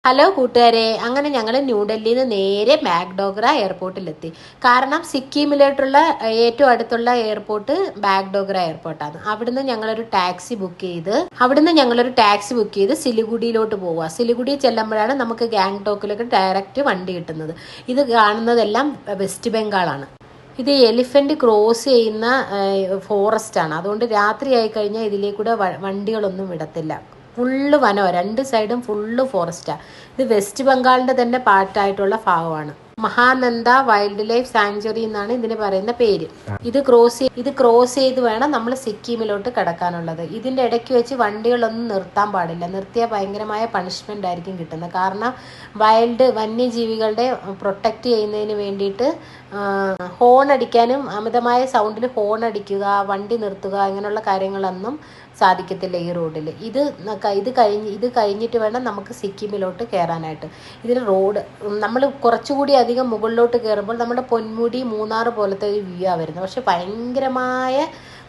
Hello കൂട്ടുകാരെ, അങ്ങനെ ഞങ്ങൾ ന്യൂഡൽഹിയിൽ നിന്ന് നേരെ ബാഗ്ഡോഗ്ര എയർപോർട്ടിലെത്തി. കാരണം സിക്കിമിലോട്ടുള്ള ഏറ്റവും അടുത്തുള്ള എയർപോർട്ട് ബാഗ്ഡോഗ്ര എയർപോർട്ടാണ്. അവിടുന്ന് ഞങ്ങളൊരു ടാക്സി ബുക്ക് ചെയ്ത് സിലിഗുഡിയിലോട്ട് പോവുക. സിലിഗുഡി ചെല്ലുമ്പോഴാണ് നമുക്ക് ഗാംഗ്ടോക്കിലേക്ക് ഡയറക്റ്റ് വണ്ടി കിട്ടുന്നത്. ഇത് കാണുന്നതെല്ലാം വെസ്റ്റ് ബംഗാളാണ്. ഇത് എലിഫന്റ് ക്രോസ് ചെയ്യുന്ന ഫോറസ്റ്റ് ആണ്. അതുകൊണ്ട് രാത്രി ആയി കഴിഞ്ഞാൽ ഇതിലേക്കൂടെ വണ്ടികളൊന്നും വിടത്തില്ല. ഫുള്ള് വനോ, രണ്ട് സൈഡും ഫുള്ള് ഫോറസ്റ്റാണ്. ഇത് വെസ്റ്റ് ബംഗാളിന്റെ തന്നെ പാർട്ടായിട്ടുള്ള ഭാഗമാണ്. മഹാനന്ദ വൈൽഡ് ലൈഫ് സാങ്ച്വറി എന്നാണ് ഇതിന് പറയുന്ന പേര്. ഇത് ക്രോസ് ചെയ്ത് വേണം നമ്മൾ സിക്കിമിലോട്ട് കിടക്കാനുള്ളത്. ഇതിന്റെ ഇടയ്ക്ക് വെച്ച് വണ്ടികളൊന്നും നിർത്താൻ പാടില്ല. നിർത്തിയാൽ ഭയങ്കരമായ പണിഷ്മെന്റ് ആയിരിക്കും കിട്ടുന്നത്. കാരണം വന്യജീവികളുടെ പ്രൊട്ടക്റ്റ് ചെയ്യുന്നതിന് വേണ്ടിയിട്ട് ഹോൺ അടിക്കാനും അമിതമായ സൗണ്ടിൽ ഹോൺ അടിക്കുക, വണ്ടി നിർത്തുക, ഇങ്ങനെയുള്ള കാര്യങ്ങളൊന്നും സാധിക്കത്തില്ല ഈ റോഡിൽ. ഇത് കഴിഞ്ഞിട്ട് വേണം നമുക്ക് സിക്കിമിലോട്ട് കയറാനായിട്ട്. ഇതിന് റോഡ് നമ്മൾ കുറച്ചുകൂടി അധികം മുകളിലോട്ട് കയറുമ്പോൾ നമ്മുടെ പൊന്മുടി, മൂന്നാർ പോലത്തെ ഒരു വ്യൂ ആണ് വരുന്നത്. പക്ഷെ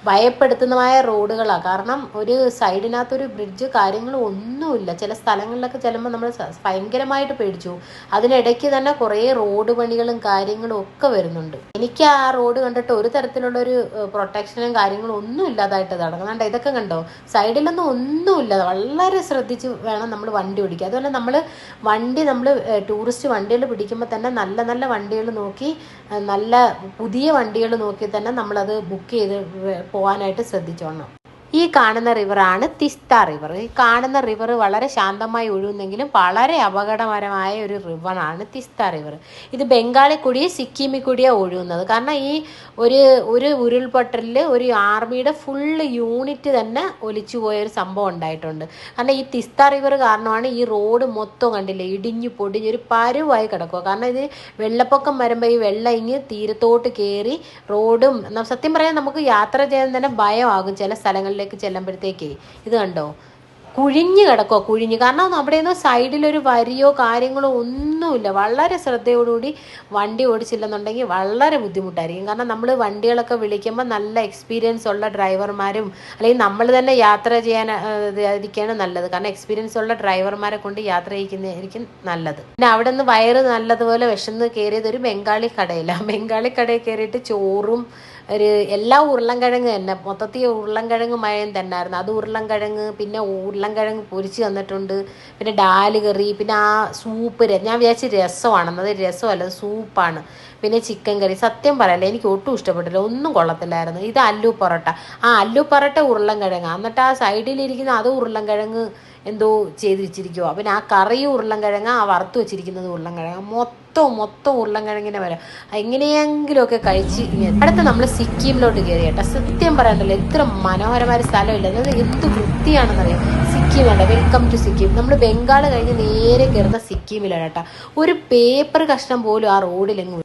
ഭയപ്പെടുത്തുന്നതായ റോഡുകളാണ്. കാരണം ഒരു സൈഡിനകത്തൊരു ബ്രിഡ്ജ് കാര്യങ്ങളും ഒന്നുമില്ല. ചില സ്ഥലങ്ങളിലൊക്കെ ചെല്ലുമ്പോൾ നമ്മൾ ഭയങ്കരമായിട്ട് പേടിച്ചു. അതിനിടയ്ക്ക് തന്നെ കുറേ റോഡ് പണികളും കാര്യങ്ങളും ഒക്കെ വരുന്നുണ്ട്. എനിക്ക് ആ റോഡ് കണ്ടിട്ട് ഒരു തരത്തിലുള്ള ഒരു പ്രൊട്ടക്ഷനും കാര്യങ്ങളും ഒന്നും ഇല്ലാതായിട്ട് നടക്കുന്നുണ്ട്. ഇതൊക്കെ കണ്ടോ, സൈഡിലൊന്നും ഒന്നുമില്ല. വളരെ ശ്രദ്ധിച്ച് വേണം നമ്മൾ വണ്ടി ഓടിക്കുക. അതുപോലെ നമ്മൾ ടൂറിസ്റ്റ് വണ്ടികൾ പിടിക്കുമ്പോൾ തന്നെ നല്ല നല്ല വണ്ടികൾ നോക്കി, നല്ല പുതിയ വണ്ടികൾ നോക്കി തന്നെ നമ്മളത് ബുക്ക് ചെയ്ത് പോകാനായിട്ട് ശ്രദ്ധിച്ചോണം. ഈ കാണുന്ന റിവറാണ് തിസ്ത റിവർ. ഈ കാണുന്ന റിവർ വളരെ ശാന്തമായി ഒഴുകുന്നെങ്കിലും വളരെ അപകടകരമായ ഒരു റിവറാണ് തിസ്ത റിവർ. ഇത് ബംഗാളിൽ കൂടിയോ സിക്കിമിൽ കൂടിയോ ഒഴുകുന്നത്. കാരണം ഈ ഒരു ഉരുൾപൊട്ടലിൽ ഒരു ആർമിയുടെ ഫുള്ള് യൂണിറ്റ് തന്നെ ഒലിച്ചു പോയ ഒരു സംഭവം ഉണ്ടായിട്ടുണ്ട്. കാരണം ഈ തിസ്ത റിവർ കാരണമാണ് ഈ റോഡ് മൊത്തം കണ്ടില്ലേ ഇടിഞ്ഞു പൊടിഞ്ഞ് ഒരു പരുവായി കിടക്കുക. കാരണം ഇത് വെള്ളപ്പൊക്കം വരുമ്പോൾ ഈ വെള്ളം ഇങ്ങ് തീരത്തോട്ട് കയറി റോഡും, സത്യം പറയാൻ നമുക്ക് യാത്ര ചെയ്യാൻ തന്നെ ഭയമാകും ചില സ്ഥലങ്ങളിൽ ചെല്ലുമ്പോഴത്തേക്ക്. ഇത് കണ്ടോ, കുഴിഞ്ഞു കിടക്കുക. കാരണം അവിടെയൊന്നും സൈഡിലൊരു വരിയോ കാര്യങ്ങളോ ഒന്നുമില്ല. വളരെ ശ്രദ്ധയോടുകൂടി വണ്ടി ഓടിച്ചില്ലെന്നുണ്ടെങ്കിൽ വളരെ ബുദ്ധിമുട്ടായിരിക്കും. കാരണം നമ്മൾ വണ്ടികളൊക്കെ വിളിക്കുമ്പോൾ നല്ല എക്സ്പീരിയൻസ് ഉള്ള ഡ്രൈവർമാരും, അല്ലെങ്കിൽ നമ്മൾ തന്നെ യാത്ര ചെയ്യാനായിരിക്കാണ് നല്ലത്. കാരണം എക്സ്പീരിയൻസ് ഉള്ള ഡ്രൈവർമാരെ കൊണ്ട് യാത്ര ചെയ്യിക്കുന്നതായിരിക്കും നല്ലത്. പിന്നെ അവിടെ നിന്ന് വയറ് നല്ലതുപോലെ വിശന്ന് കയറിയത് ഒരു ബംഗാളി കടയിലാണ്. ബംഗാളി കടയിൽ കയറിയിട്ട് ചോറും എല്ലാ ഉരുളൻകിഴങ്ങ് തന്നെ, മൊത്തത്തിൽ ഉരുളൻകിഴങ്ങ് മയം തന്നെയായിരുന്നു. അത് ഉരുളൻകിഴങ്ങ്, പിന്നെ ഉരുളൻകിഴങ്ങ് പൊരിച്ച് തന്നിട്ടുണ്ട്, പിന്നെ ഡാല് കറി, പിന്നെ ആ സൂപ്പ്. ഞാൻ വിചാരിച്ച് രസമാണെന്ന്, അത് രസമല്ല, സൂപ്പാണ്. പിന്നെ ചിക്കൻ കറി. സത്യം പറയല്ലേ, എനിക്ക് ഒട്ടും ഇഷ്ടപ്പെട്ടില്ല, ഒന്നും കൊള്ളത്തില്ലായിരുന്നു. ഇത് അല്ലു പൊറോട്ട. ആല്ലു പൊറോട്ട ഉരുളൻകിഴങ്ങ്, എന്നിട്ട് ആ സൈഡിലിരിക്കുന്ന അത് ഉരുളൻകിഴങ്ങ് എന്തോ ചെയ്ത് വെച്ചിരിക്കുവോ. പിന്നെ ആ കറിയും ഉരുളൻകിഴങ്ങ്, ആ വറുത്ത് വെച്ചിരിക്കുന്നത് ഉരുളൻകിഴങ്ങ്, മൊത്തം ഉരുളൻകിഴങ്ങിനെ വരാം. എങ്ങനെയെങ്കിലുമൊക്കെ കഴിച്ച് അടുത്ത് നമ്മൾ സിക്കിമിലോട്ട് കയറി കേട്ടോ. സത്യം പറയണ്ടല്ലോ, എത്ര മനോഹരമായ സ്ഥലമില്ല, അത് എന്ത് വൃത്തിയാണെന്നറിയാം. സിക്കിമാണ്, വെൽക്കം ടു സിക്കിം. നമ്മൾ ബംഗാൾ കഴിഞ്ഞ് നേരെ കയറുന്ന സിക്കിമിലാണ് കേട്ടോ. ഒരു പേപ്പർ കഷ്ണം പോലും ആ റോഡിലെങ്ങും